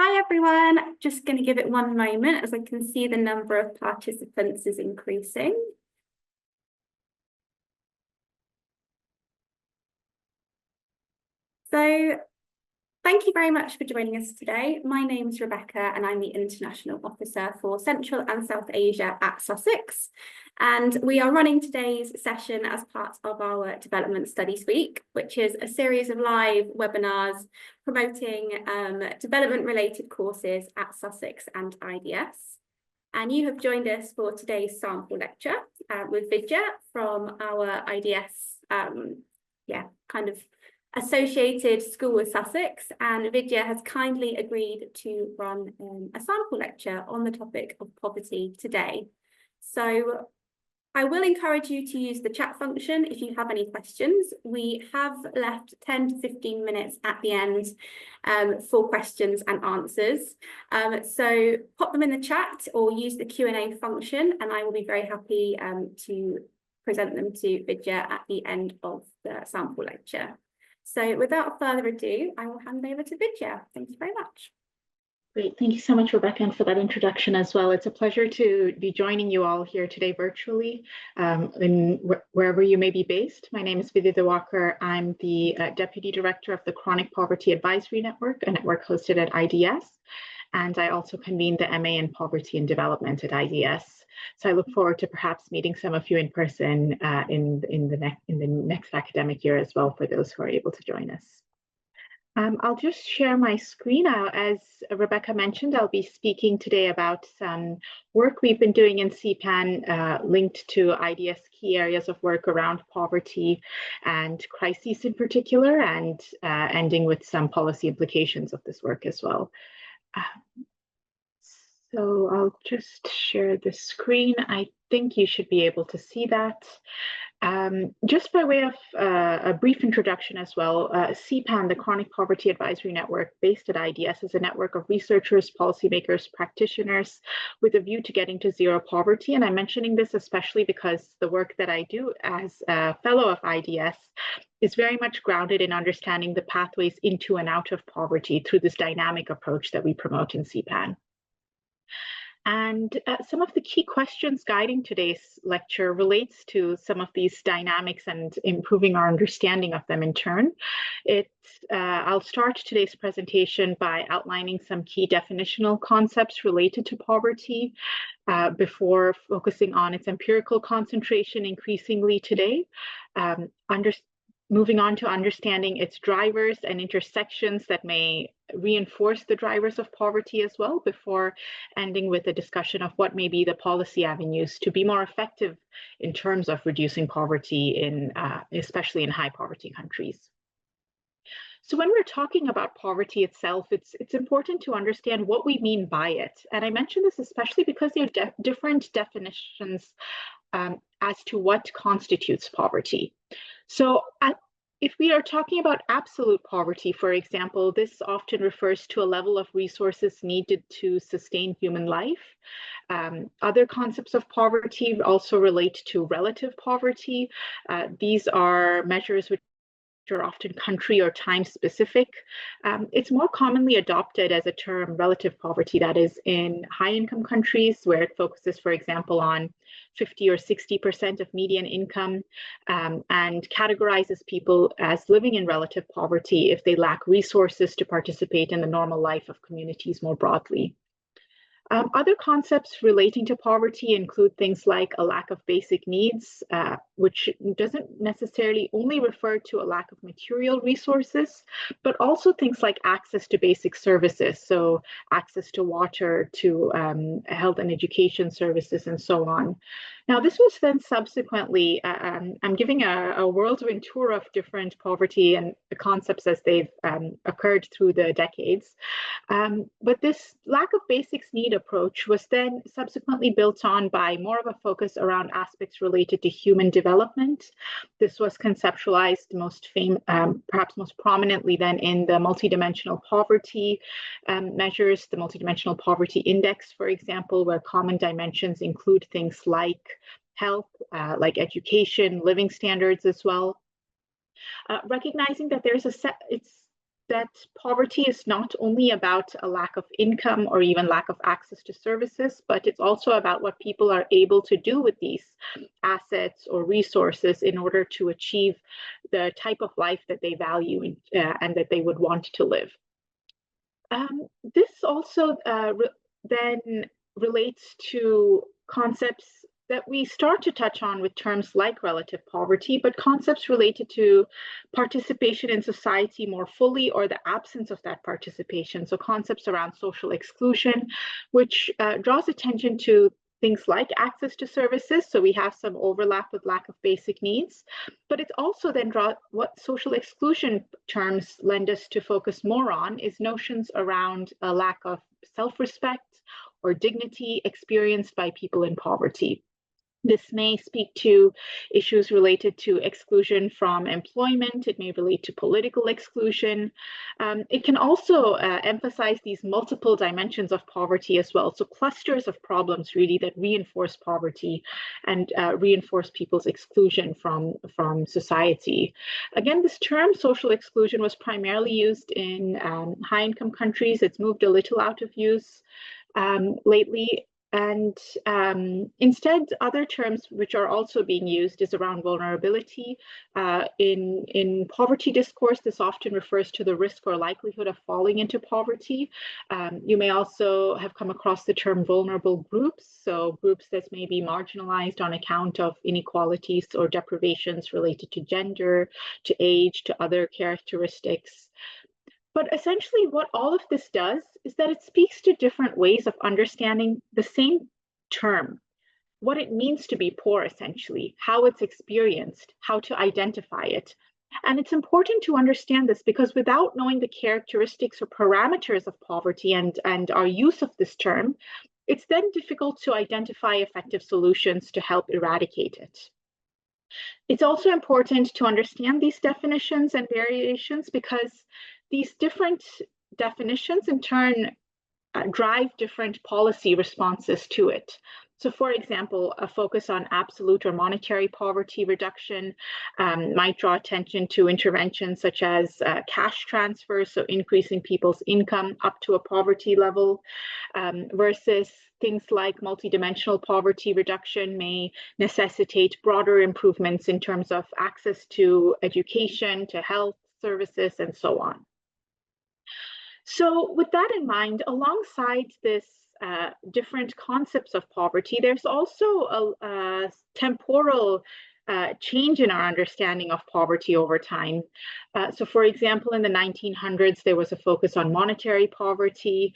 Hi everyone, just going to give it one moment as I can see the number of participants is increasing. So thank you very much for joining us today. My name's Rebecca and I'm the International Officer for Central and South Asia at Sussex. And we are running today's session as part of our Development Studies Week, which is a series of live webinars promoting development-related courses at Sussex and IDS. And you have joined us for today's sample lecture with Vidya from our IDS, kind of associated school with Sussex, and Vidya has kindly agreed to run a sample lecture on the topic of poverty today. So I will encourage you to use the chat function if you have any questions. We have left 10 to 15 minutes at the end for questions and answers. So pop them in the chat or use the Q&A function, and I will be very happy to present them to Vidya at the end of the sample lecture. So without further ado, I will hand over to Vidya. Thank you very much. Great. Thank you so much, Rebecca, and for that introduction as well. It's a pleasure to be joining you all here today virtually, wherever you may be based. My name is Vidya Diwakar. I'm the Deputy Director of the Chronic Poverty Advisory Network, a network hosted at IDS. And I also convene the MA in Poverty and Development at IDS. So I look forward to perhaps meeting some of you in person in the next academic year as well, for those who are able to join us. I'll just share my screen now. As Rebecca mentioned, I'll be speaking today about some work we've been doing in CPAN linked to IDS key areas of work around poverty and crises in particular, and ending with some policy implications of this work as well. So I'll just share the screen. I think you should be able to see that. Just by way of a brief introduction as well, CPAN, the Chronic Poverty Advisory Network based at IDS, is a network of researchers, policymakers, practitioners with a view to getting to zero poverty. And I'm mentioning this especially because the work that I do as a fellow of IDS is very much grounded in understanding the pathways into and out of poverty through this dynamic approach that we promote in CPAN. And some of the key questions guiding today's lecture relates to some of these dynamics and improving our understanding of them in turn. I'll start today's presentation by outlining some key definitional concepts related to poverty before focusing on its empirical concentration increasingly today. Moving on to understanding its drivers and intersections that may reinforce the drivers of poverty as well, before ending with a discussion of what may be the policy avenues to be more effective in terms of reducing poverty, especially in high poverty countries. So when we're talking about poverty itself, it's important to understand what we mean by it. And I mention this especially because there are different definitions as to what constitutes poverty. So if we are talking about absolute poverty, for example, this often refers to a level of resources needed to sustain human life. Other concepts of poverty also relate to relative poverty. These are measures which are often country or time specific. It's more commonly adopted as a term, relative poverty, that is in high income countries, where it focuses, for example, on 50 or 60% of median income, and categorizes people as living in relative poverty if they lack resources to participate in the normal life of communities more broadly. Other concepts relating to poverty include things like a lack of basic needs, which doesn't necessarily only refer to a lack of material resources, but also things like access to basic services, so access to water, to health and education services, and so on. Now, this was then subsequently, I'm giving a whirlwind tour of different poverty and the concepts as they've occurred through the decades. But this lack of basics need approach was then subsequently built on by more of a focus around aspects related to human development. This was conceptualized perhaps most prominently then in the multidimensional poverty measures, the multidimensional poverty index, for example, where common dimensions include things like health, like education, living standards as well. Recognizing that there's that poverty is not only about a lack of income or even lack of access to services, but it's also about what people are able to do with these assets or resources in order to achieve the type of life that they value and that they would want to live. This also then relates to concepts that we start to touch on with terms like relative poverty, but concepts related to participation in society more fully or the absence of that participation. So concepts around social exclusion, which draws attention to things like access to services. So we have some overlap with lack of basic needs, but it's also then what social exclusion terms lend us to focus more on is notions around a lack of self-respect or dignity experienced by people in poverty. This may speak to issues related to exclusion from employment. It may relate to political exclusion. It can also emphasize these multiple dimensions of poverty as well. So clusters of problems really that reinforce poverty and reinforce people's exclusion from society. Again, this term social exclusion was primarily used in high-income countries. It's moved a little out of use lately. And instead, other terms which are also being used is around vulnerability. In poverty discourse, this often refers to the risk or likelihood of falling into poverty. You may also have come across the term vulnerable groups, so groups that may be marginalized on account of inequalities or deprivations related to gender, to age, to other characteristics. But essentially, what all of this does is that it speaks to different ways of understanding the same term, what it means to be poor, essentially, how it's experienced, how to identify it. And it's important to understand this because without knowing the characteristics or parameters of poverty and our use of this term, it's then difficult to identify effective solutions to help eradicate it. It's also important to understand these definitions and variations because these different definitions in turn drive different policy responses to it. So for example, a focus on absolute or monetary poverty reduction might draw attention to interventions such as cash transfers, so increasing people's income up to a poverty level, versus things like multidimensional poverty reduction may necessitate broader improvements in terms of access to education, to health services, and so on. So with that in mind, alongside this different concepts of poverty, there's also a temporal change in our understanding of poverty over time. So for example, in the 1900s, there was a focus on monetary poverty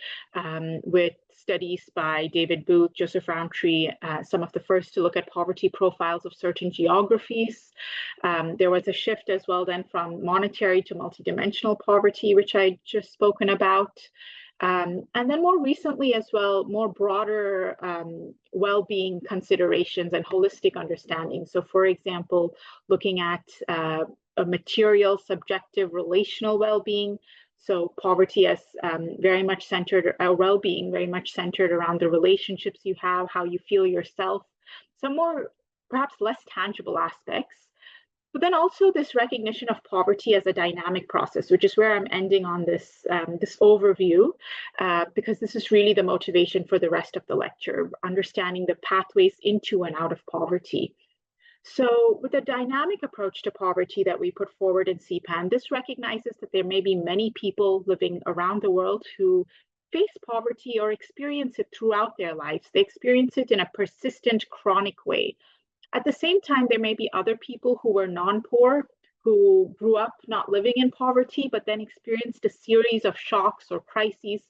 with studies by David Booth, Joseph Rowntree, some of the first to look at poverty profiles of certain geographies. There was a shift as well then from monetary to multidimensional poverty, which I just spoken about. And then more recently as well, more broader well-being considerations and holistic understanding. So for example, looking at a material, subjective, relational well-being. So poverty as very much centered, well-being very much centered around the relationships you have, how you feel yourself, some more, perhaps less tangible aspects. But then also this recognition of poverty as a dynamic process, which is where I'm ending on this, this overview, because this is really the motivation for the rest of the lecture, understanding the pathways into and out of poverty. So with the dynamic approach to poverty that we put forward in CPAN, this recognizes that there may be many people living around the world who face poverty or experience it throughout their lives. They experience it in a persistent, chronic way. At the same time, there may be other people who were non-poor, who grew up not living in poverty, but then experienced a series of shocks or crises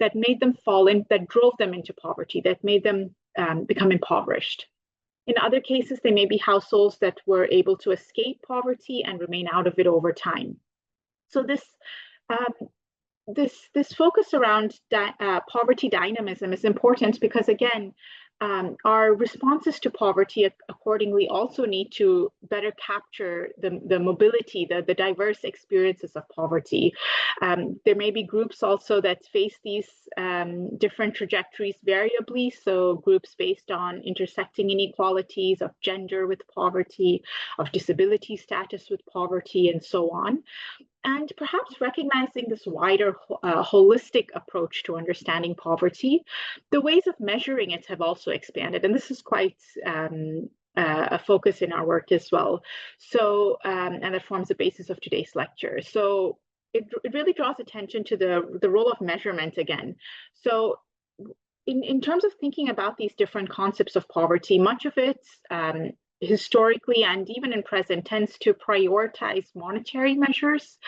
that made them fall in, that drove them into poverty, that made them become impoverished. In other cases, they may be households that were able to escape poverty and remain out of it over time. So this focus around poverty dynamism is important because, again, our responses to poverty accordingly also need to better capture the mobility, the diverse experiences of poverty. There may be groups also that face these different trajectories variably, so groups based on intersecting inequalities of gender with poverty, of disability status with poverty, and so on. And perhaps recognizing this wider holistic approach to understanding poverty, the ways of measuring it have also expanded. And this is quite a focus in our work as well. So, and that forms the basis of today's lecture. So it really draws attention to the role of measurement again. So in terms of thinking about these different concepts of poverty, much of it historically and even in present tends to prioritize monetary measures.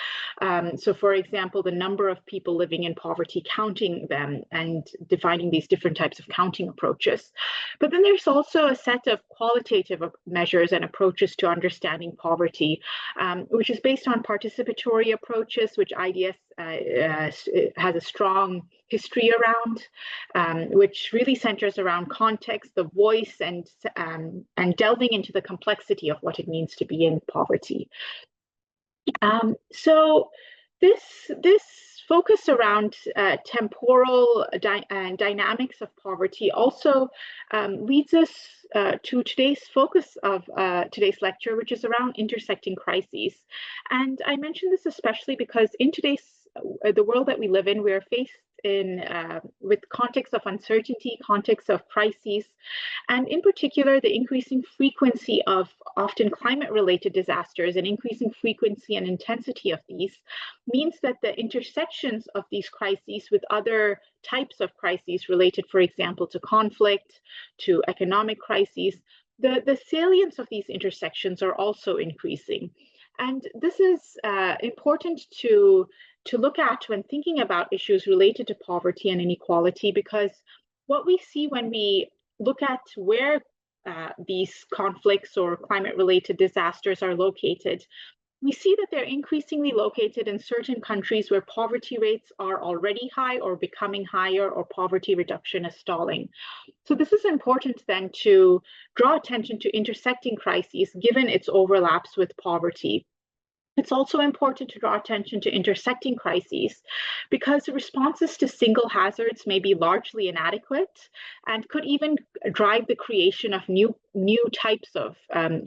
So for example, the number of people living in poverty, counting them and defining these different types of counting approaches. But then there's also a set of qualitative measures and approaches to understanding poverty, which is based on participatory approaches, which IDS has a strong history around, which really centers around context, the voice, and delving into the complexity of what it means to be in poverty. So this focus around temporal dynamics of poverty also leads us to today's focus of today's lecture, which is around intersecting crises. And I mention this especially because in today's the world that we live in, we are faced with context of uncertainty, context of crises, and in particular, the increasing frequency of often climate-related disasters and increasing frequency and intensity of these means that the intersections of these crises with other types of crises related, for example, to conflict, to economic crises, the salience of these intersections are also increasing. And this is important to look at when thinking about issues related to poverty and inequality, because what we see when we look at where these conflicts or climate-related disasters are located, we see that they're increasingly located in certain countries where poverty rates are already high or becoming higher, or poverty reduction is stalling. So this is important then to draw attention to intersecting crises given its overlaps with poverty. It's also important to draw attention to intersecting crises because responses to single hazards may be largely inadequate and could even drive the creation of new types of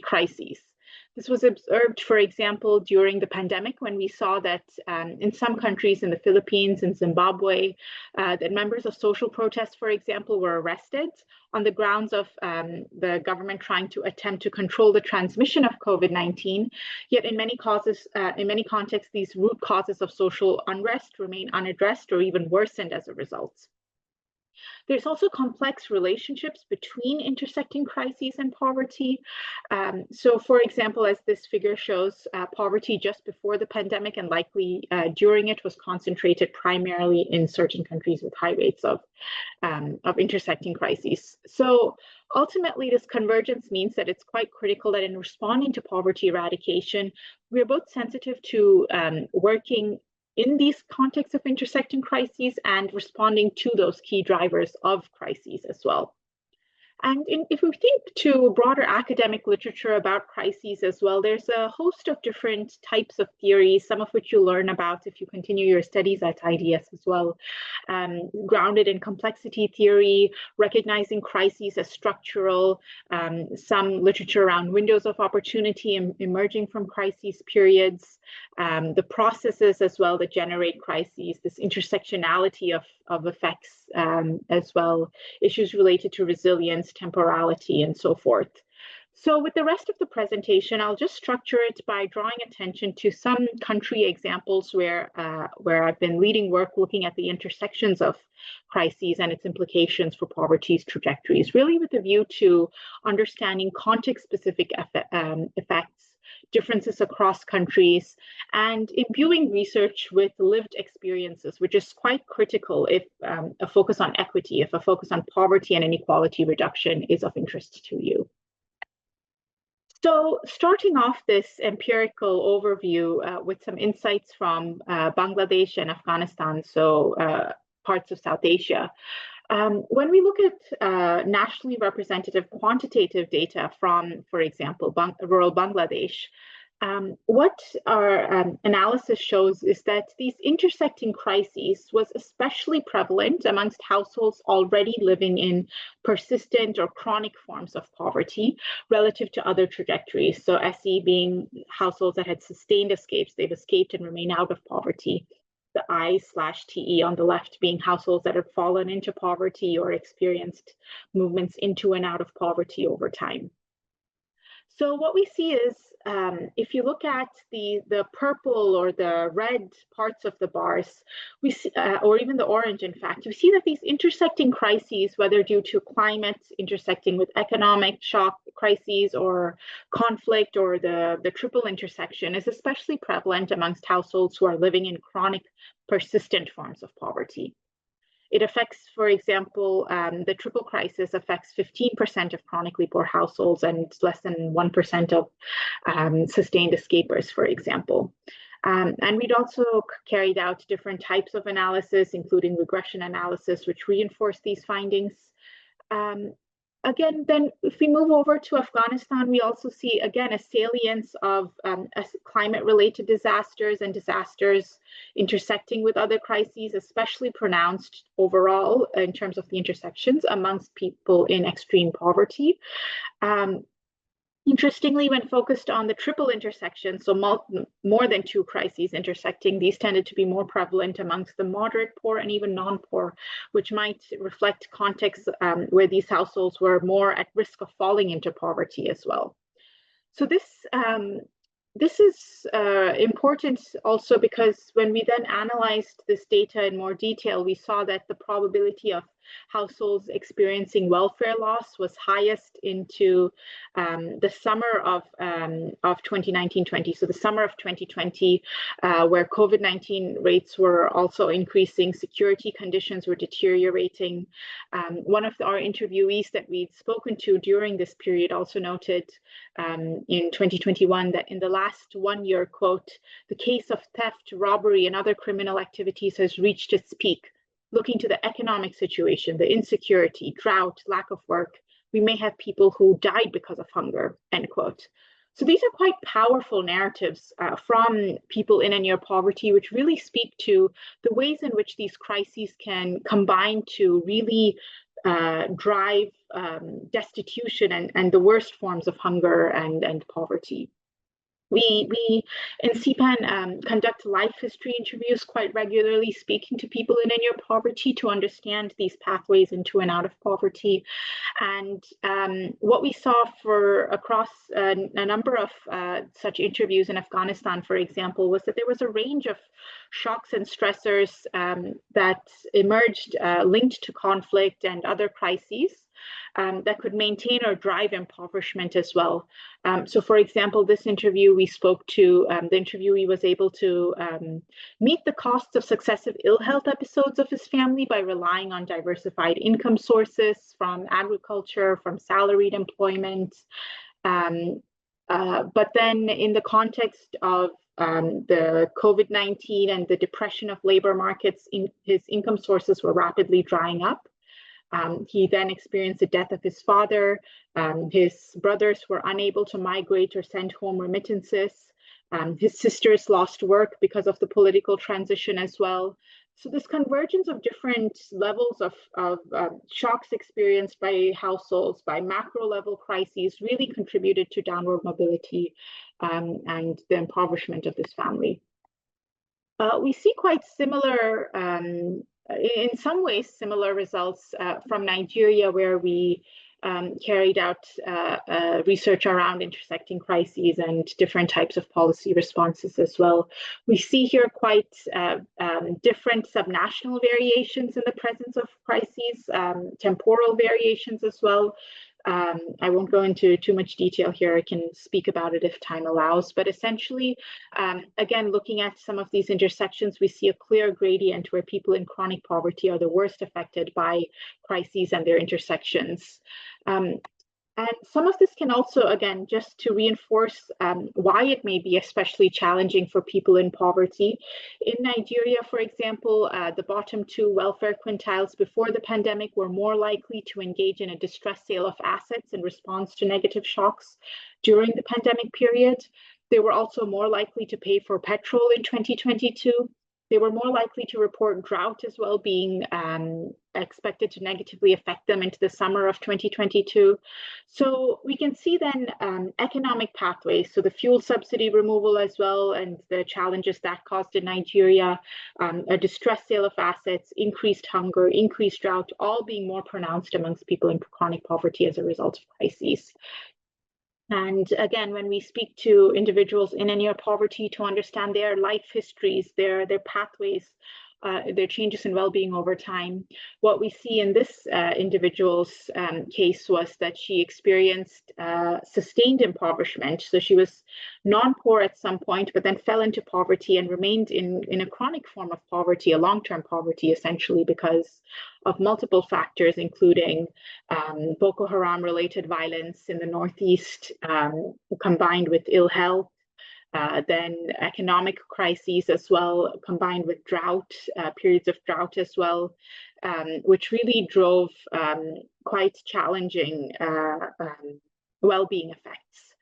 crises. This was observed, for example, during the pandemic when we saw that in some countries, in the Philippines and Zimbabwe, that members of social protests, for example, were arrested on the grounds of the government trying to attempt to control the transmission of COVID-19. Yet in many contexts, these root causes of social unrest remain unaddressed or even worsened as a result. There's also complex relationships between intersecting crises and poverty. So for example, as this figure shows, poverty just before the pandemic and likely during it was concentrated primarily in certain countries with high rates of intersecting crises. So ultimately, this convergence means that it's quite critical that in responding to poverty eradication, we are both sensitive to working in these contexts of intersecting crises and responding to those key drivers of crises as well. And if we think to broader academic literature about crises as well, there's a host of different types of theories, some of which you'll learn about if you continue your studies at IDS as well, grounded in complexity theory, recognizing crises as structural, some literature around windows of opportunity emerging from crises periods, the processes as well that generate crises, this intersectionality of effects as well, issues related to resilience, temporality, and so forth. So with the rest of the presentation, I'll just structure it by drawing attention to some country examples where I've been leading work looking at the intersections of crises and its implications for poverty's trajectories, really with a view to understanding context-specific effects, differences across countries, and imbuing research with lived experiences, which is quite critical if a focus on equity, if a focus on poverty and inequality reduction is of interest to you. So starting off this empirical overview with some insights from Bangladesh and Afghanistan, so parts of South Asia. When we look at nationally representative quantitative data from, for example, rural Bangladesh, What our analysis shows is that these intersecting crises was especially prevalent amongst households already living in persistent or chronic forms of poverty relative to other trajectories. So SE being households that had sustained escapes, they've escaped and remain out of poverty. The I/TE on the left being households that have fallen into poverty or experienced movements into and out of poverty over time. So what we see is, if you look at the purple or the red parts of the bars, we see, or even the orange, in fact, we see that these intersecting crises, whether due to climate intersecting with economic shock crises or conflict, or the triple intersection, is especially prevalent amongst households who are living in chronic, persistent forms of poverty. It affects, for example, the triple crisis affects 15% of chronically poor households and less than 1% of sustained escapers, for example. And we'd also carried out different types of analysis, including regression analysis, which reinforce these findings. Again, then if we move over to Afghanistan, we also see, again, a salience of climate-related disasters and disasters intersecting with other crises, especially pronounced overall in terms of the intersections amongst people in extreme poverty. Interestingly, when focused on the triple intersection, so more than two crises intersecting, these tended to be more prevalent amongst the moderate poor and even non-poor, which might reflect contexts where these households were more at risk of falling into poverty as well. So this is important also because when we then analyzed this data in more detail, we saw that the probability of households experiencing welfare loss was highest into the summer of 2019-20. So the summer of 2020, where COVID-19 rates were also increasing, security conditions were deteriorating. One of our interviewees that we'd spoken to during this period also noted in 2021 that in the last 1 year, quote, the case of theft, robbery, and other criminal activities has reached its peak. Looking to the economic situation, the insecurity, drought, lack of work, we may have people who died because of hunger, end quote. So these are quite powerful narratives from people in and near poverty, which really speak to the ways in which these crises can combine to really drive destitution and the worst forms of hunger and poverty. We in CPAN conduct life history interviews quite regularly, speaking to people in and near poverty to understand these pathways into and out of poverty. And what we saw for across a number of such interviews in Afghanistan, for example, was that there was a range of shocks and stressors that emerged linked to conflict and other crises. That could maintain or drive impoverishment as well. So for example, this interview we spoke to, the interviewee was able to meet the costs of successive ill health episodes of his family by relying on diversified income sources from agriculture, from salaried employment. But then in the context of the COVID-19 and the depression of labor markets, his income sources were rapidly drying up. He then experienced the death of his father. His brothers were unable to migrate or send home remittances. His sisters lost work because of the political transition as well. So this convergence of different levels of shocks experienced by households, by macro level crises, really contributed to downward mobility and the impoverishment of this family. We see quite similar in some ways, similar results from Nigeria, where we carried out research around intersecting crises and different types of policy responses as well. We see here quite different subnational variations in the presence of crises, temporal variations as well. I won't go into too much detail here. I can speak about it if time allows, but essentially, again, looking at some of these intersections, we see a clear gradient where people in chronic poverty are the worst affected by crises and their intersections. And some of this can also, again, just to reinforce why it may be especially challenging for people in poverty. In Nigeria, for example, the bottom two welfare quintiles before the pandemic were more likely to engage in a distress sale of assets in response to negative shocks during the pandemic period. They were also more likely to pay for petrol in 2022. They were more likely to report drought as well, being expected to negatively affect them into the summer of 2022. So we can see then economic pathways, so the fuel subsidy removal as well, and the challenges that caused in Nigeria, a distressed sale of assets, increased hunger, increased drought, all being more pronounced amongst people in chronic poverty as a result of crises. And again, when we speak to individuals in and near poverty to understand their life histories, their pathways, their changes in well-being over time, what we see in this individual's case was that she experienced sustained impoverishment. So she was non-poor at some point, but then fell into poverty and remained in a chronic form of poverty, a long-term poverty, essentially because of multiple factors, including Boko Haram-related violence in the Northeast, combined with ill health, then economic crises as well, combined with drought, periods of drought as well, which really drove quite challenging well-being effects.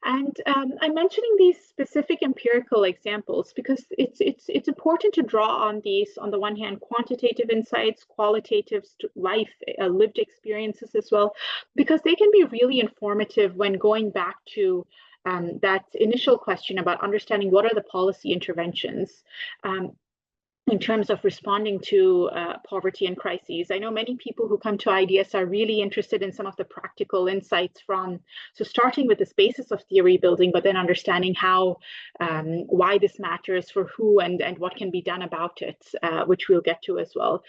And I'm mentioning these specific empirical examples because it's important to draw on these, on the one hand, quantitative insights, qualitative life, lived experiences as well, because they can be really informative when going back to that initial question about understanding what are the policy interventions in terms of responding to poverty and crises. I know many people who come to IDS are really interested in some of the practical insights from, so starting with this basis of theory building, but then understanding how, why this matters for who and what can be done about it, which we'll get to as well.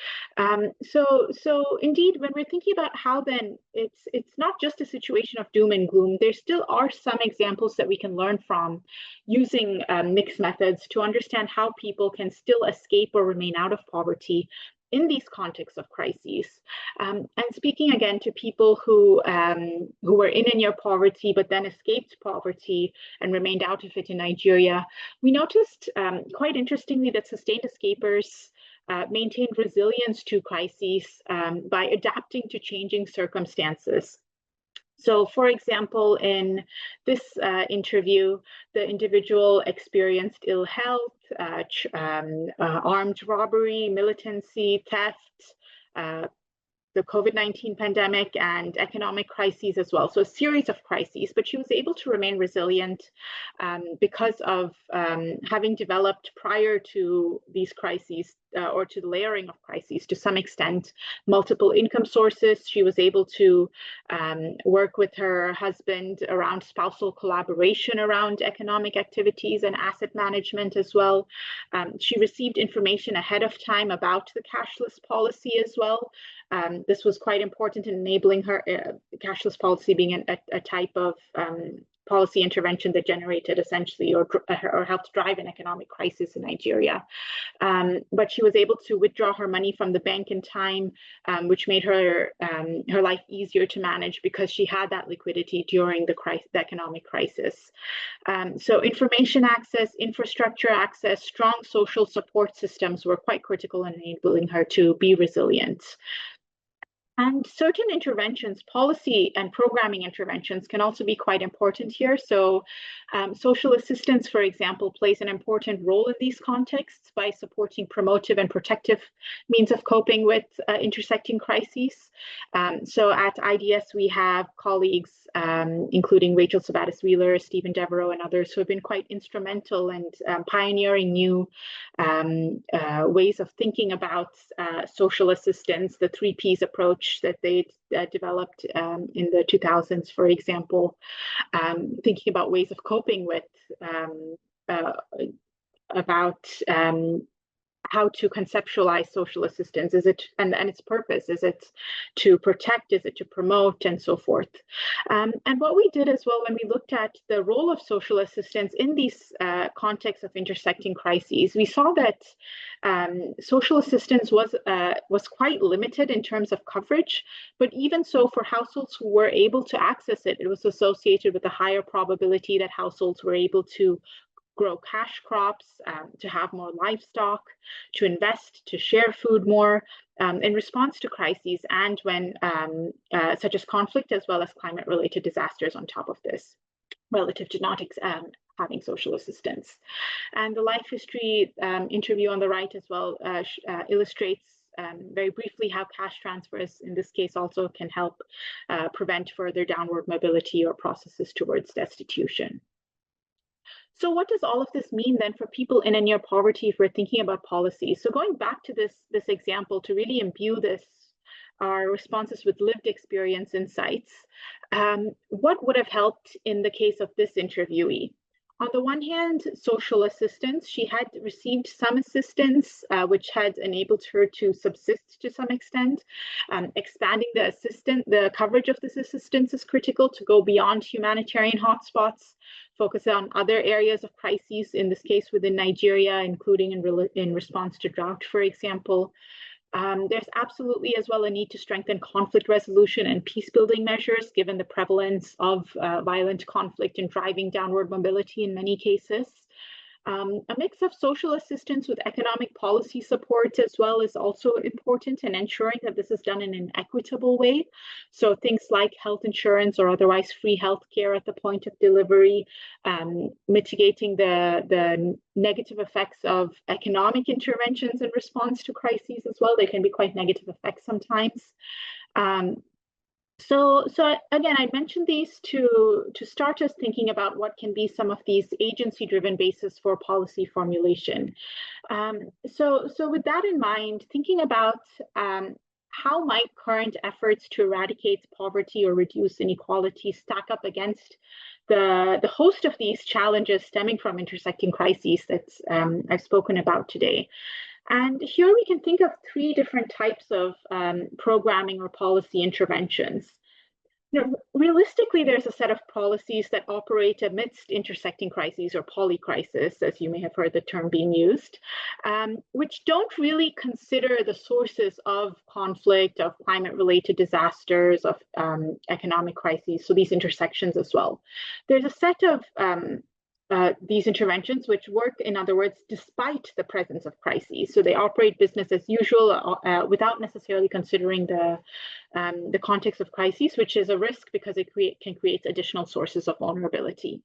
So indeed, when we're thinking about how then it's not just a situation of doom and gloom, there still are some examples that we can learn from using mixed methods to understand how people can still escape or remain out of poverty in these contexts of crises. And speaking again to people who were in and near poverty, but then escaped poverty and remained out of it in Nigeria, we noticed quite interestingly that sustained escapers maintained resilience to crises by adapting to changing circumstances. So, for example, in this interview, the individual experienced ill health, armed robbery, militancy, theft, the COVID-19 pandemic, and economic crises as well. So a series of crises, but she was able to remain resilient because of having developed prior to these crises or to the layering of crises to some extent, multiple income sources. She was able to work with her husband around spousal collaboration around economic activities and asset management as well. She received information ahead of time about the cashless policy as well. This was quite important in enabling her, cashless policy being a type of policy intervention that generated essentially or helped drive an economic crisis in Nigeria. But she was able to withdraw her money from the bank in time, which made her life easier to manage because she had that liquidity during the economic crisis. So information access, infrastructure access, strong social support systems were quite critical in enabling her to be resilient. And certain interventions, policy and programming interventions, can also be quite important here. So social assistance, for example, plays an important role in these contexts by supporting promotive and protective means of coping with intersecting crises. So at IDS, we have colleagues, including Rachel Sabatis-Wheeler, Stephen Devereaux, and others who have been quite instrumental in pioneering new ways of thinking about social assistance, the 3Ps approach that they developed in the 2000s, for example, thinking about ways of coping with about how to conceptualize social assistance. Is it and its purpose? Is it to protect? Is it to promote, and so forth? And what we did as well when we looked at the role of social assistance in these contexts of intersecting crises, we saw that social assistance was quite limited in terms of coverage, but even so, for households who were able to access it, it was associated with a higher probability that households were able to grow cash crops, to have more livestock, to invest, to share food more in response to crises and when such as conflict as well as climate-related disasters on top of this, relative to not having social assistance. And the life history interview on the right as well illustrates very briefly how cash transfers, in this case, also can help prevent further downward mobility or processes towards destitution. So what does all of this mean then for people in and near poverty if we're thinking about policies? So going back to this example to really imbue our responses with lived experience insights, what would have helped in the case of this interviewee? On the one hand, social assistance. She had received some assistance, which had enabled her to subsist to some extent. Expanding the coverage of this assistance is critical to go beyond humanitarian hotspots, focus on other areas of crises, in this case within Nigeria, including in response to drought, for example. There's absolutely as well a need to strengthen conflict resolution and peace-building measures, given the prevalence of violent conflict and driving downward mobility in many cases. A mix of social assistance with economic policy support as well is also important, and ensuring that this is done in an equitable way. So things like health insurance or otherwise free health care at the point of delivery, mitigating the negative effects of economic interventions in response to crises as well. They can be quite negative effects sometimes. So again, I mentioned these to start us thinking about what can be some of these agency-driven bases for policy formulation. So with that in mind, thinking about how might current efforts to eradicate poverty or reduce inequality stack up against the host of these challenges stemming from intersecting crises that I've spoken about today. And here we can think of three different types of programming or policy interventions. Realistically, there's a set of policies that operate amidst intersecting crises, or polycrisis, as you may have heard the term being used, which don't really consider the sources of conflict, of climate-related disasters, of economic crises, so these intersections as well. There's a set of these interventions which work, in other words, despite the presence of crises. So they operate business as usual without necessarily considering the context of crises, which is a risk because it can create additional sources of vulnerability.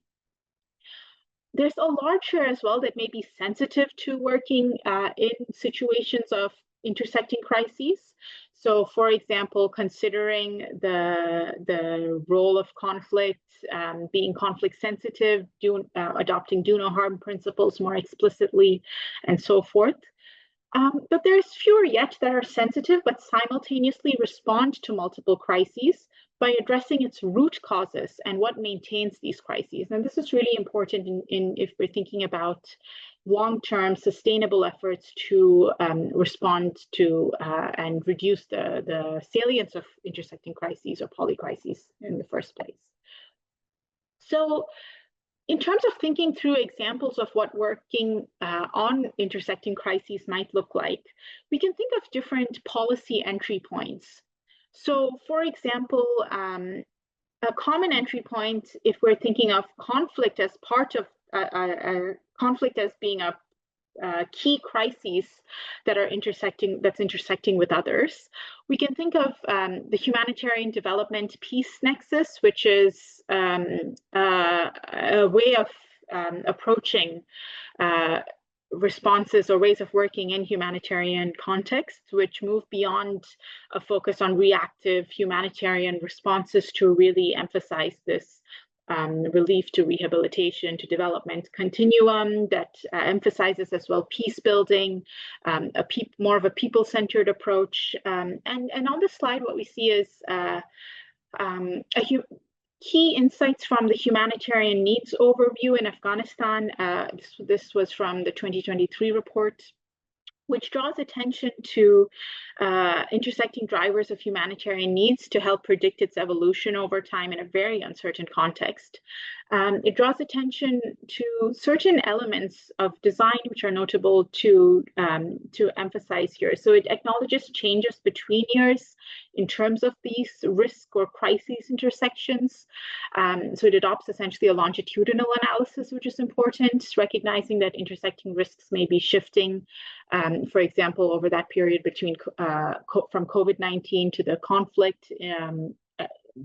There's a large share as well that may be sensitive to working in situations of intersecting crises. So, for example, considering the role of conflict, being conflict sensitive, adopting do no harm principles more explicitly, and so forth. But there's fewer yet that are sensitive but simultaneously respond to multiple crises by addressing its root causes and what maintains these crises. And this is really important if we're thinking about long-term sustainable efforts to respond to and reduce the salience of intersecting crises or polycrises in the first place. So in terms of thinking through examples of what working on intersecting crises might look like, we can think of different policy entry points. So, for example, a common entry point, if we're thinking of conflict as part of conflict as being a key crises that's intersecting with others, we can think of the humanitarian development peace nexus, which is a way of approaching responses or ways of working in humanitarian contexts, which move beyond a focus on reactive humanitarian responses to really emphasize this relief to rehabilitation to development continuum that emphasizes as well peace building, more of a people-centered approach. And on this slide, what we see is key insights from the humanitarian needs overview in Afghanistan. This was from the 2023 report, which draws attention to intersecting drivers of humanitarian needs to help predict its evolution over time in a very uncertain context. It draws attention to certain elements of design which are notable to emphasize here. So it acknowledges changes between years in terms of these risk or crises intersections. So it adopts essentially a longitudinal analysis, which is important, recognizing that intersecting risks may be shifting, for example, over that period between from COVID-19 to the conflict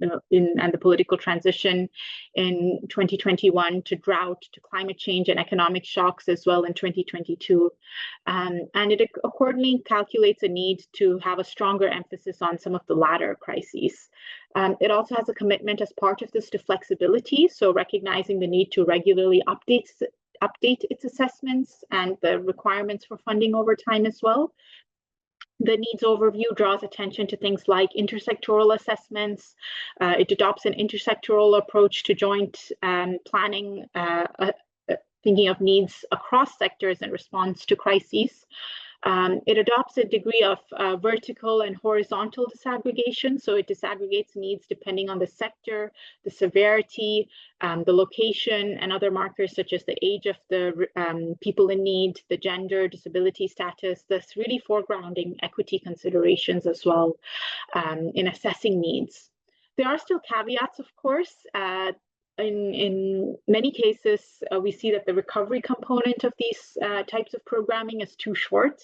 and the political transition in 2021, to drought, to climate change and economic shocks as well in 2022. And it accordingly calculates a need to have a stronger emphasis on some of the latter crises. It also has a commitment as part of this to flexibility, so recognizing the need to regularly update its assessments and the requirements for funding over time as well. The needs overview draws attention to things like intersectoral assessments. It adopts an intersectoral approach to joint planning, thinking of needs across sectors in response to crises. It adopts a degree of vertical and horizontal disaggregation. So it disaggregates needs depending on the sector, the severity, the location, and other markers such as the age of the people in need, the gender, disability status, thus really foregrounding equity considerations as well in assessing needs. There are still caveats, of course. In many cases, we see that the recovery component of these types of programming is too short.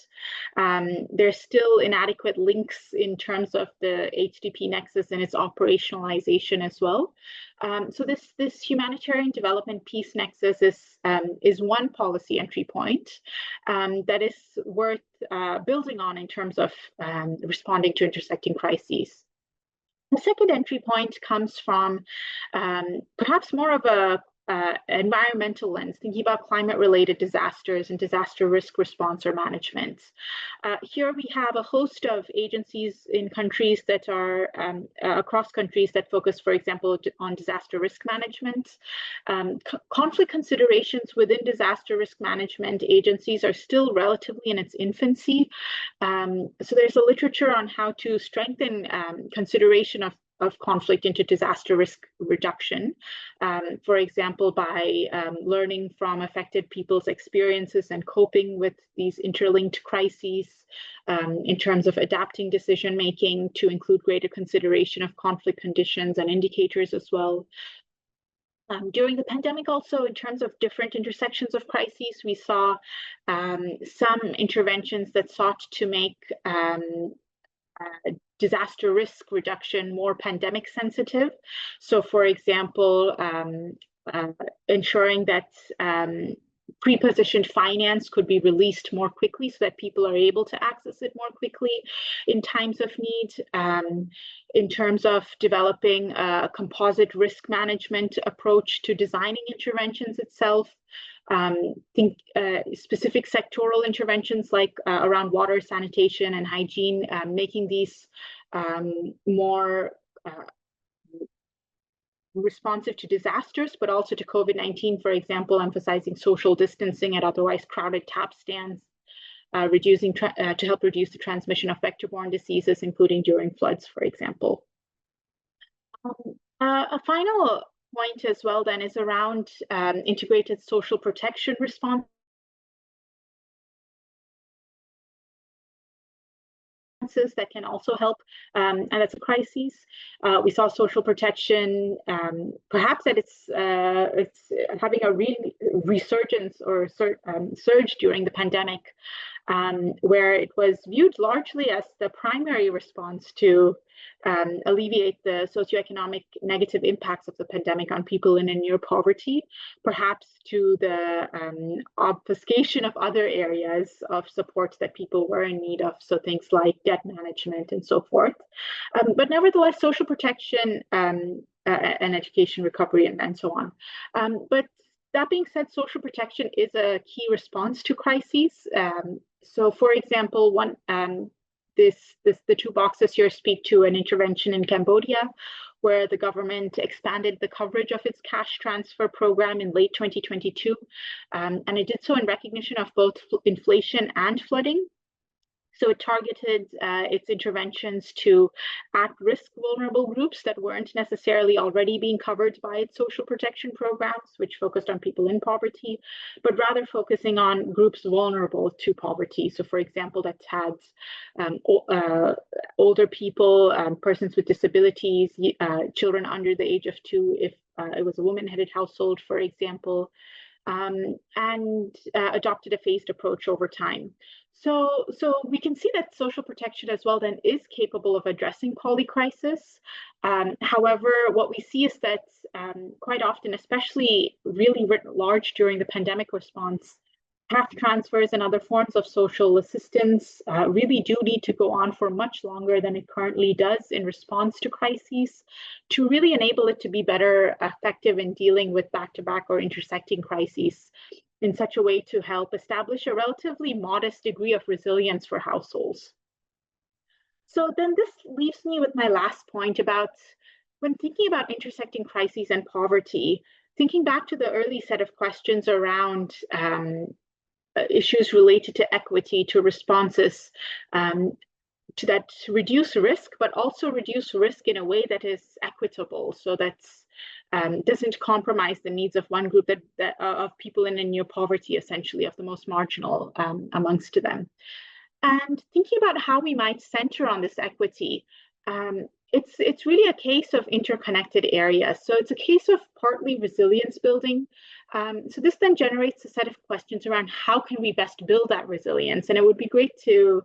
There's still inadequate links in terms of the HDP nexus and its operationalization as well. So this humanitarian development peace nexus is one policy entry point that is worth building on in terms of responding to intersecting crises. The second entry point comes from perhaps more of a environmental lens, thinking about climate-related disasters and disaster risk response or management. Here we have a host of agencies in countries that are across countries that focus, for example, on disaster risk management. Conflict considerations within disaster risk management agencies are still relatively in its infancy. So there's a literature on how to strengthen consideration of conflict into disaster risk reduction, for example, by learning from affected people's experiences and coping with these interlinked crises in terms of adapting decision making to include greater consideration of conflict conditions and indicators as well. During the pandemic also, in terms of different intersections of crises, we saw some interventions that sought to make disaster risk reduction more pandemic sensitive. So for example, ensuring that pre-positioned finance could be released more quickly so that people are able to access it more quickly in times of need. In terms of developing a composite risk management approach to designing interventions itself. Think specific sectoral interventions like around water, sanitation, and hygiene, making these more responsive to disasters, but also to COVID-19, for example, emphasizing social distancing at otherwise crowded tap stands, to help reduce the transmission of vector-borne diseases, including during floods, for example. A final point as well then is around integrated social protection response that can also help, and that's a crisis. We saw social protection, perhaps that it's having a resurgence or surge during the pandemic, where it was viewed largely as the primary response to alleviate the socioeconomic negative impacts of the pandemic on people in near poverty, perhaps to the obfuscation of other areas of support that people were in need of, so things like debt management and so forth. But nevertheless, social protection and education recovery and so on. But that being said, social protection is a key response to crises. So for example, the two boxes here speak to an intervention in Cambodia, where the government expanded the coverage of its cash transfer program in late 2022. And it did so in recognition of both inflation and flooding. So it targeted its interventions to at-risk vulnerable groups that weren't necessarily already being covered by its social protection programs, which focused on people in poverty, but rather focusing on groups vulnerable to poverty. So for example, that had older people, persons with disabilities, children under the age of 2, if it was a woman-headed household, for example, and adopted a phased approach over time. So we can see that social protection as well then is capable of addressing polycrisis. However, what we see is that quite often, especially really writ large during the pandemic response, cash transfers and other forms of social assistance really do need to go on for much longer than it currently does in response to crises to really enable it to be better effective in dealing with back-to-back or intersecting crises in such a way to help establish a relatively modest degree of resilience for households. So then this leaves me with my last point about when thinking about intersecting crises and poverty, thinking back to the early set of questions around issues related to equity, to responses to that reduce risk, but also reduce risk in a way that is equitable, so that doesn't compromise the needs of one group of people in near poverty, essentially, of the most marginal amongst them. And thinking about how we might center on this equity, it's really a case of interconnected areas. So it's a case of partly resilience building. So this then generates a set of questions around how can we best build that resilience? And it would be great to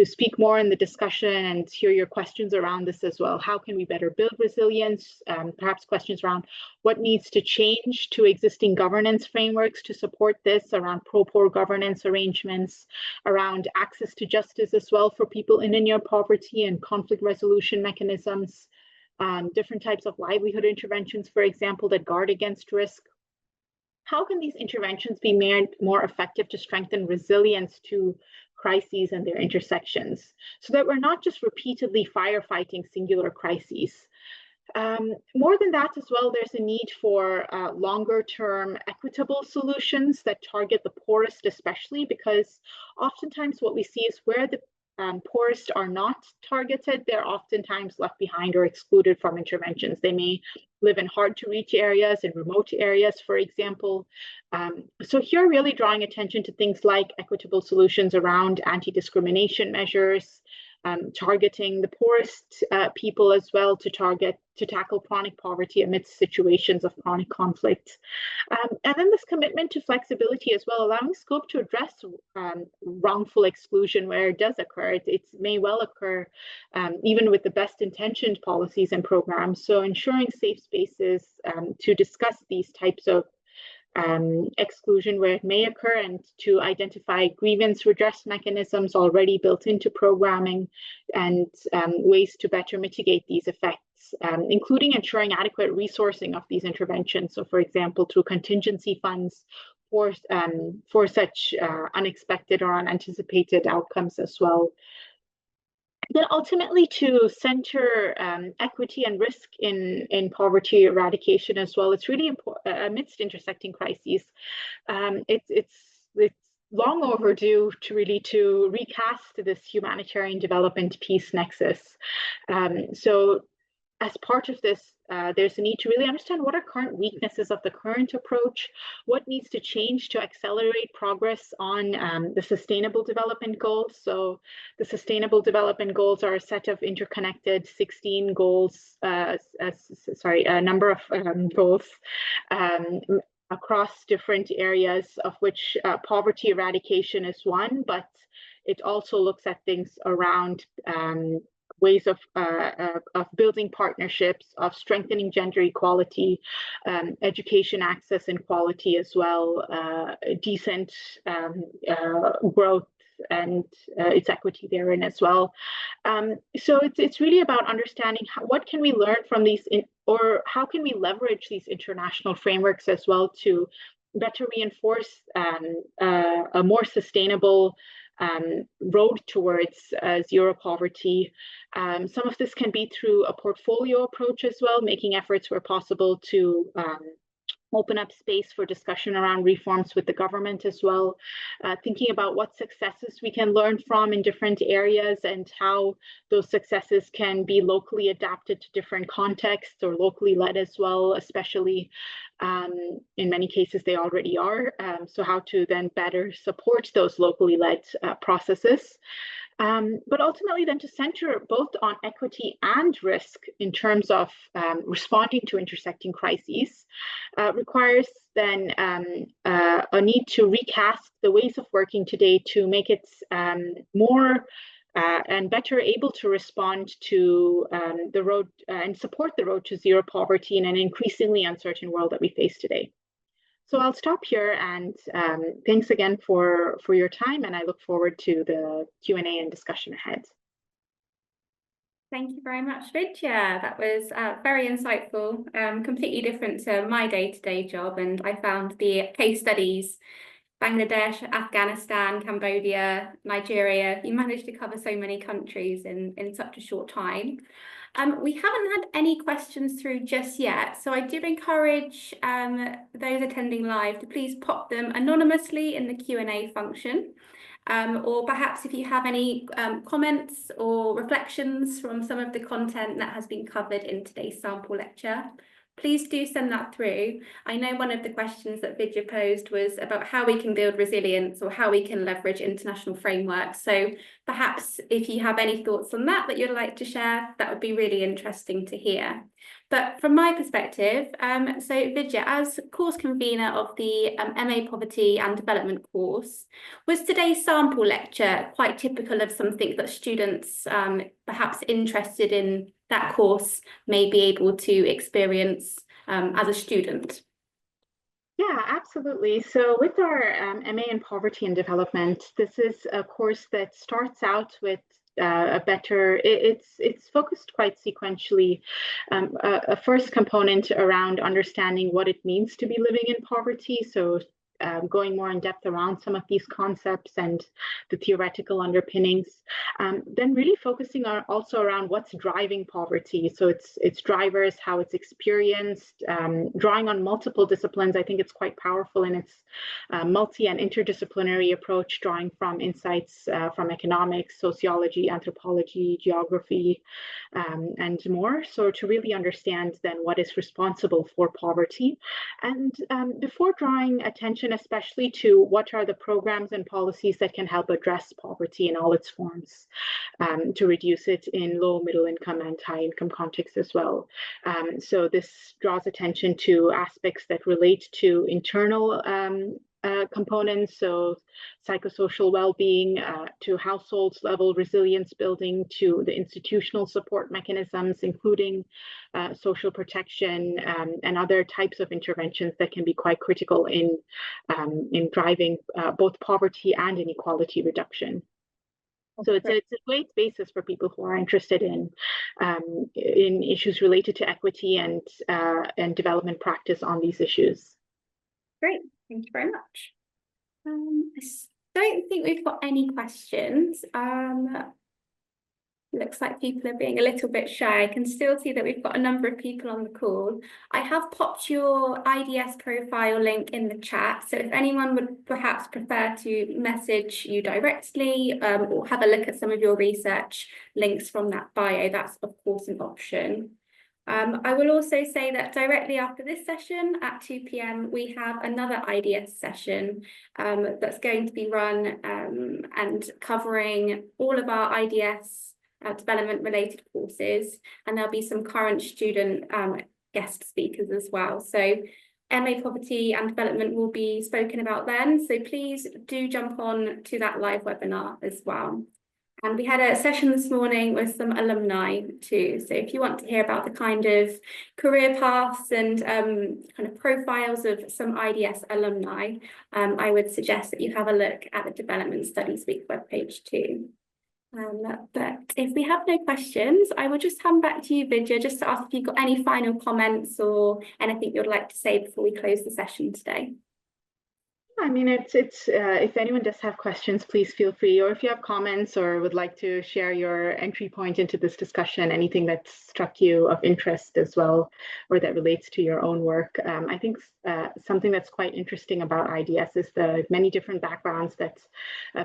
speak more in the discussion and hear your questions around this as well. How can we better build resilience? Perhaps questions around what needs to change to existing governance frameworks to support this, around pro-poor governance arrangements, around access to justice as well for people in near poverty and conflict resolution mechanisms, different types of livelihood interventions, for example, that guard against risk. How can these interventions be made more effective to strengthen resilience to crises and their intersections, so that we're not just repeatedly firefighting singular crises? More than that as well, there's a need for longer term equitable solutions that target the poorest especially, because oftentimes what we see is where the poorest are not targeted, they're oftentimes left behind or excluded from interventions. They may live in hard to reach areas, in remote areas, for example. So here really drawing attention to things like equitable solutions around anti-discrimination measures, targeting the poorest people as well to tackle chronic poverty amidst situations of chronic conflict. And then this commitment to flexibility as well, allowing scope to address wrongful exclusion where it does occur. It may well occur even with the best intentioned policies and programs. So ensuring safe spaces to discuss these types of exclusion where it may occur, and to identify grievance redress mechanisms already built into programming, and ways to better mitigate these effects, including ensuring adequate resourcing of these interventions. So for example, through contingency funds for such unexpected or unanticipated outcomes as well. Then ultimately to center equity and risk in poverty eradication as well. It's really important amidst intersecting crises. It's long overdue to recast this humanitarian development peace nexus. So as part of this, there's a need to really understand what are current weaknesses of the current approach, what needs to change to accelerate progress on the Sustainable Development Goals. So the Sustainable Development Goals are a set of interconnected 16 goals, a number of goals across different areas, of which poverty eradication is one, but it also looks at things around ways of building partnerships, of strengthening gender equality, education access and quality as well, decent growth and its equity therein as well. So it's really about understanding what can we learn from these, or how can we leverage these international frameworks as well to better reinforce a more sustainable road towards zero poverty. Some of this can be through a portfolio approach as well, making efforts where possible to open up space for discussion around reforms with the government as well, thinking about what successes we can learn from in different areas and how those successes can be locally adapted to different contexts or locally led as well, especially in many cases they already are. So how to then better support those locally led processes. But ultimately then to center both on equity and risk in terms of responding to intersecting crises requires then a need to recast the ways of working today to make it more and better able to respond to the road and support the road to zero poverty in an increasingly uncertain world that we face today. So I'll stop here, and thanks again for your time, and I look forward to the Q&A and discussion ahead. Thank you very much, Vidya. That was very insightful, completely different to my day-to-day job, and I found the case studies, Bangladesh, Afghanistan, Cambodia, Nigeria, you managed to cover so many countries in such a short time. We haven't had any questions through just yet, so I do encourage those attending live to please pop them anonymously in the Q&A function. Or perhaps if you have any comments or reflections from some of the content that has been covered in today's sample lecture, please do send that through. I know one of the questions that Vidya posed was about how we can build resilience or how we can leverage international frameworks. So perhaps if you have any thoughts on that you'd like to share, that would be really interesting to hear. But from my perspective, so Vidya, as course convener of the MA Poverty and Development course, was today's sample lecture quite typical of something that students perhaps interested in that course may be able to experience as a student? Yeah, absolutely. So with our MA in Poverty and Development, this is a course that starts out with it's focused quite sequentially. A first component around understanding what it means to be living in poverty. So going more in depth around some of these concepts and the theoretical underpinnings. Then really focusing on also around what's driving poverty. So its drivers, how it's experienced, drawing on multiple disciplines. I think it's quite powerful in its multi and interdisciplinary approach, drawing from insights from economics, sociology, anthropology, geography, and more. So to really understand then what is responsible for poverty. And before drawing attention especially to what are the programs and policies that can help address poverty in all its forms, to reduce it in low, middle income and high income contexts as well. So this draws attention to aspects that relate to internal components, so psychosocial well-being, to households level resilience building, to the institutional support mechanisms, including social protection and other types of interventions that can be quite critical in driving both poverty and inequality reduction. So it's a great basis for people who are interested in issues related to equity and development practice on these issues. Great, thank you very much. I don't think we've got any questions. Looks like people are being a little bit shy. I can still see that we've got a number of people on the call. I have popped your IDS profile link in the chat, so if anyone would perhaps prefer to message you directly or have a look at some of your research links from that bio, that's of course an option. I will also say that directly after this session at 2 p.m, we have another IDS session that's going to be run and covering all of our IDS development related courses, and there'll be some current student guest speakers as well. So MA Poverty and Development will be spoken about then, so please do jump on to that live webinar as well. And we had a session this morning with some alumni too. So if you want to hear about the kind of career paths and kind of profiles of some IDS alumni, I would suggest that you have a look at the Development Studies Week webpage too. But if we have no questions, I will just hand back to you, Vidya, just to ask if you've got any final comments or anything you'd like to say before we close the session today. I mean, it's if anyone does have questions, please feel free, or if you have comments or would like to share your entry point into this discussion, anything that struck you of interest as well, or that relates to your own work. I think something that's quite interesting about IDS is the many different backgrounds that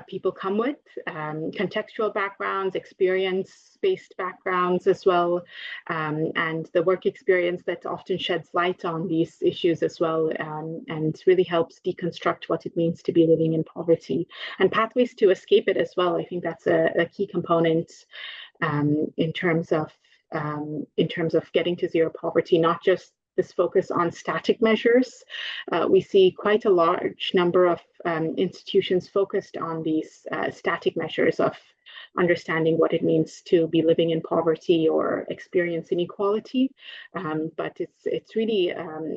people come with, contextual backgrounds, experience, faith-based backgrounds as well, and the work experience that often sheds light on these issues as well, and really helps deconstruct what it means to be living in poverty and pathways to escape it as well. I think that's a key component in terms of getting to zero poverty, not just this focus on static measures. We see quite a large number of institutions focused on these static measures of understanding what it means to be living in poverty or experience inequality. But it's really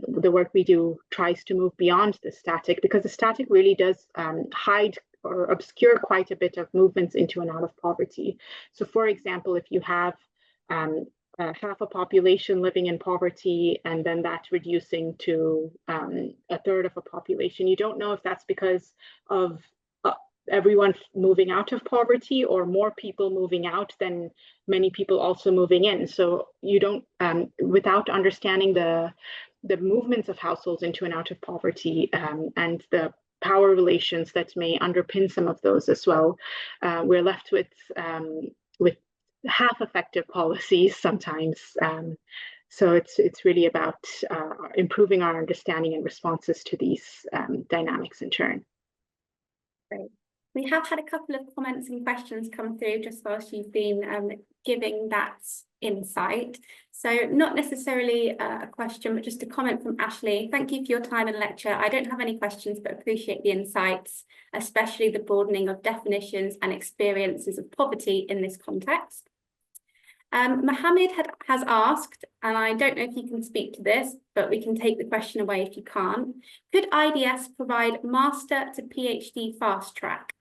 the work we do tries to move beyond the static, because the static really does hide or obscure quite a bit of movements into and out of poverty. So for example, if you have half a population living in poverty and then that reducing to a third of a population, you don't know if that's because of everyone moving out of poverty or more people moving out than many people also moving in. So you don't, without understanding the movements of households into and out of poverty and the power relations that may underpin some of those as well, we're left with half effective policies sometimes. So it's really about improving our understanding and responses to these dynamics in turn. Great. We have had a couple of comments and questions come through just whilst you've been giving that insight. So not necessarily a question, but just a comment from Ashley. Thank you for your time and lecture. I don't have any questions, but appreciate the insights, especially the broadening of definitions and experiences of poverty in this context. Mohammed has asked, and I don't know if you can speak to this, but we can take the question away if you can't. Could IDS provide master to PhD fast track?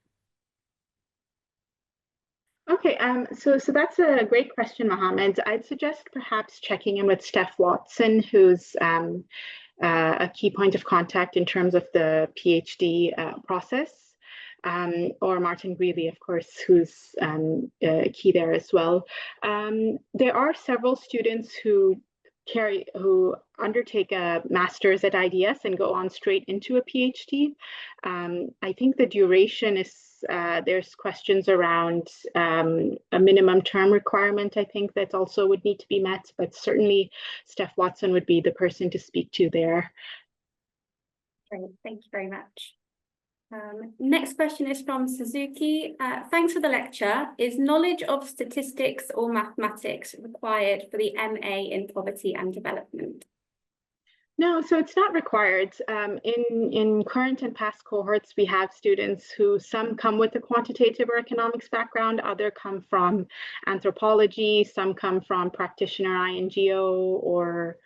Okay, so that's a great question, Mohammed. I'd suggest perhaps checking in with Steph Watson, who's a key point of contact in terms of the PhD process, or Martin Greeley, of course, who's key there as well. There are several students who undertake a master's at IDS and go on straight into a PhD. I think the duration is, there's questions around a minimum term requirement, I think, that also would need to be met, but certainly Steph Watson would be the person to speak to there. Great, thank you very much. Next question is from Suzuki. Thanks for the lecture. Is knowledge of statistics or mathematics required for the MA in poverty and development? No, so it's not required. In current and past cohorts, we have students who some come with a quantitative or economics background, other come from anthropology, some come from practitioner INGO or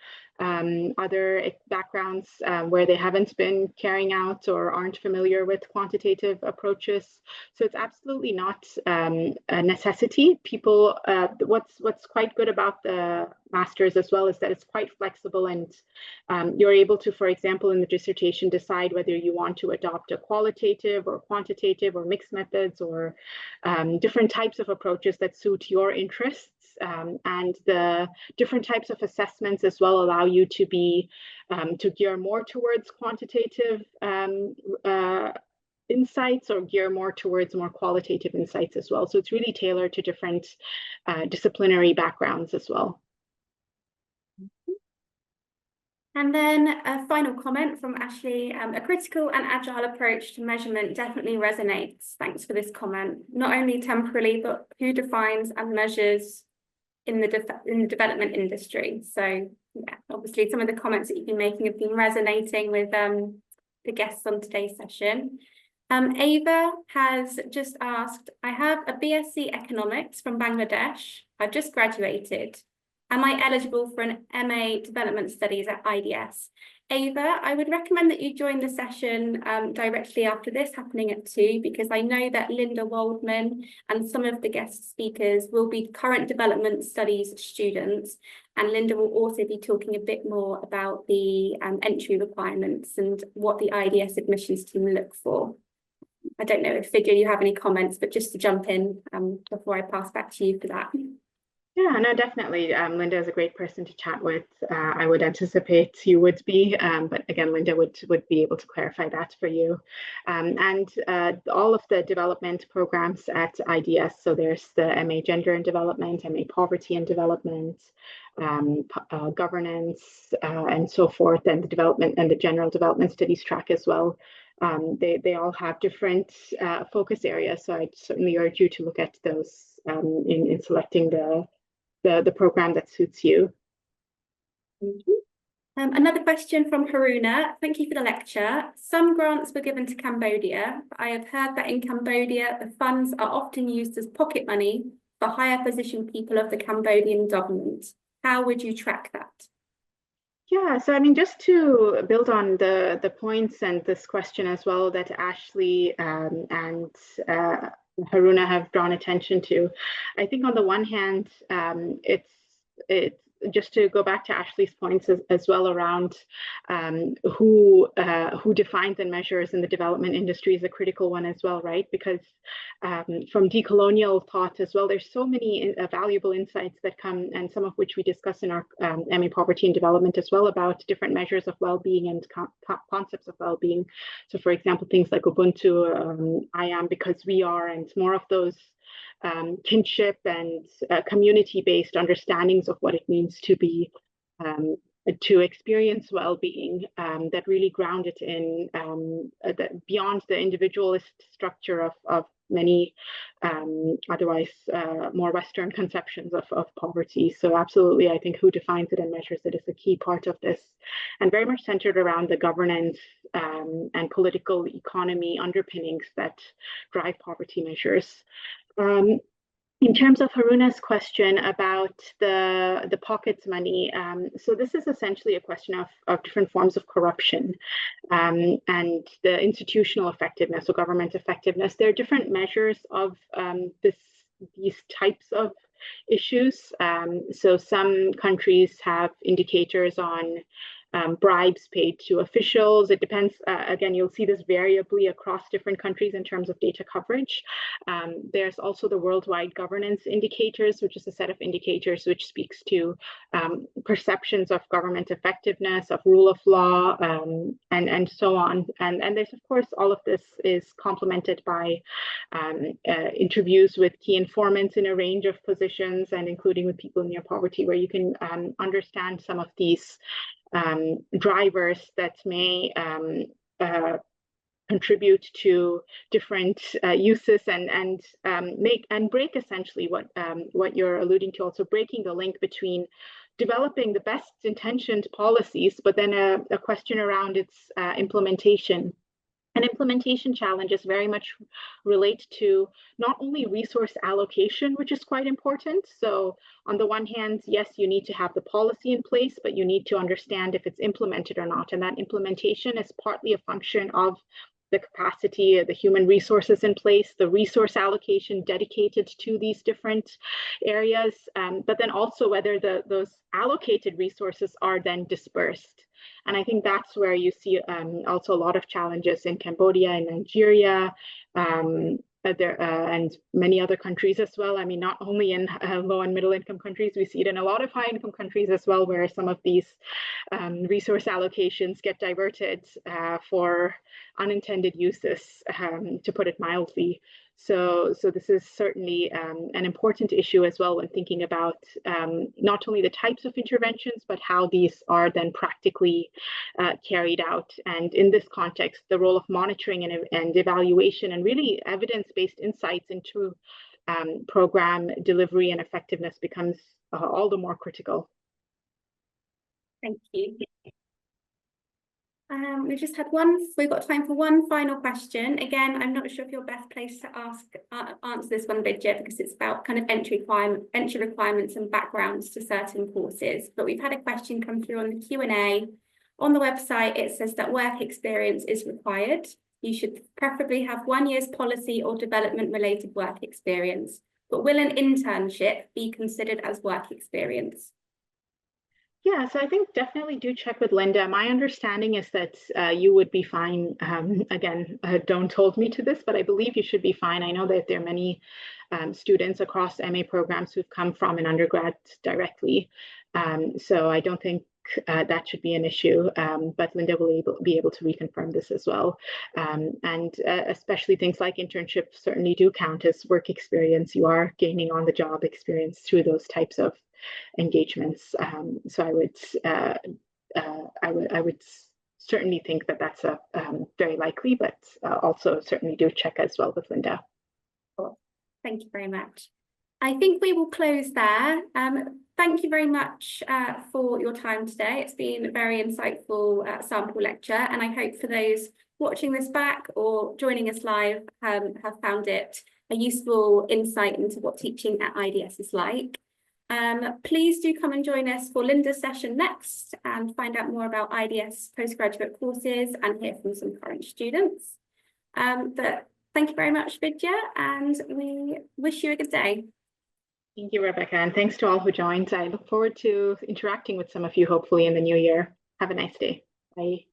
other backgrounds where they haven't been carrying out or aren't familiar with quantitative approaches. So it's absolutely not a necessity. People, what's quite good about the master's as well is that it's quite flexible, and you're able to, for example, in the dissertation, decide whether you want to adopt a qualitative or quantitative or mixed methods or different types of approaches that suit your interests. And the different types of assessments as well allow you to be to gear more towards quantitative insights or gear more towards more qualitative insights as well. So it's really tailored to different disciplinary backgrounds as well. And then a final comment from Ashley. A critical and agile approach to measurement definitely resonates. Thanks for this comment. Not only temporally, but who defines and measures in the development industry. So yeah, obviously some of the comments that you've been making have been resonating with the guests on today's session. Ava has just asked, I have a BSc Economics from Bangladesh. I've just graduated. Am I eligible for an MA Development Studies at IDS? Ava, I would recommend that you join the session directly after this, happening at 2, because I know that Linda Waldman and some of the guest speakers will be current development studies students, and Linda will also be talking a bit more about the entry requirements and what the IDS admissions team look for. I don't know if Vidya, you have any comments, but just to jump in before I pass back to you for that. Yeah, no, definitely. Linda is a great person to chat with. I would anticipate you would be, but again, Linda would be able to clarify that for you. And all of the development programs at IDS. So there's the MA Gender and Development, MA Poverty and Development, governance, and so forth, and the development and the general development studies track as well. They all have different focus areas. So I'd certainly urge you to look at those in selecting the program that suits you. Another question from Haruna. Thank you for the lecture. Some grants were given to Cambodia, but I have heard that in Cambodia, the funds are often used as pocket money for higher positioned people of the Cambodian government. How would you track that? Yeah, so I mean, just to build on the points and this question as well that Ashley and Haruna have drawn attention to, I think on the one hand, it's just to go back to Ashley's points as well around who defines and measures in the development industry is a critical one as well, right? Because from decolonial thought as well, there's so many valuable insights that come, and some of which we discuss in our MA Poverty and Development as well, about different measures of well-being and concepts of well-being. So for example, things like Ubuntu, I am because we are, and more of those kinship and community-based understandings of what it means to be to experience well-being that really ground it in beyond the individualist structure of many otherwise more Western conceptions of poverty. So absolutely, I think who defines it and measures it is a key part of this, and very much centered around the governance and political economy underpinnings that drive poverty measures. In terms of Haruna's question about the pockets money, so this is essentially a question of different forms of corruption and the institutional effectiveness or government effectiveness. There are different measures of these types of issues. So some countries have indicators on bribes paid to officials. It depends. Again, you'll see this variably across different countries in terms of data coverage. There's also the worldwide governance indicators, which is a set of indicators which speaks to perceptions of government effectiveness, of rule of law, and so on. And there's, of course, all of this is complemented by interviews with key informants in a range of positions, and including with people near poverty, where you can understand some of these drivers that may contribute to different uses and make and break essentially what you're alluding to, also breaking the link between developing the best intentioned policies, but then a question around its implementation. And implementation challenges very much relate to not only resource allocation, which is quite important. So on the one hand, yes, you need to have the policy in place, but you need to understand if it's implemented or not. And that implementation is partly a function of the capacity, the human resources in place, the resource allocation dedicated to these different areas, but then also whether those allocated resources are then dispersed. And I think that's where you see also a lot of challenges in Cambodia and Nigeria, and many other countries as well. I mean, not only in low and middle income countries, we see it in a lot of high income countries as well, where some of these resource allocations get diverted for unintended uses, to put it mildly. So this is certainly an important issue as well when thinking about not only the types of interventions, but how these are then practically carried out. And in this context, the role of monitoring and evaluation and really evidence-based insights into program delivery and effectiveness becomes all the more critical. Thank you. We've got time for one final question. Again, I'm not sure if you're best placed to answer this one, Vidya, because it's about kind of entry requirements and backgrounds to certain courses. But we've had a question come through on the Q&A. On the website, it says that work experience is required. You should preferably have 1 year's policy or development related work experience. But will an internship be considered as work experience? Yeah, so I think definitely do check with Linda. My understanding is that you would be fine. Again, don't hold me to this, but I believe you should be fine. I know that there are many students across MA programs who've come from an undergrad directly. So I don't think that should be an issue, but Linda will be able to reconfirm this as well. And especially things like internships certainly do count as work experience. You are gaining on the job experience through those types of engagements. So I would certainly think that that's a very likely, but also certainly do check as well with Linda. Thank you very much. I think we will close there. Thank you very much for your time today. It's been a very insightful sample lecture, and I hope for those watching this back or joining us live have found it a useful insight into what teaching at IDS is like. Please do come and join us for Linda's session next and find out more about IDS postgraduate courses and hear from some current students. But thank you very much, Vidya, and we wish you a good day. Thank you, Rebecca, and thanks to all who joined. I look forward to interacting with some of you, hopefully in the new year. Have a nice day. Bye.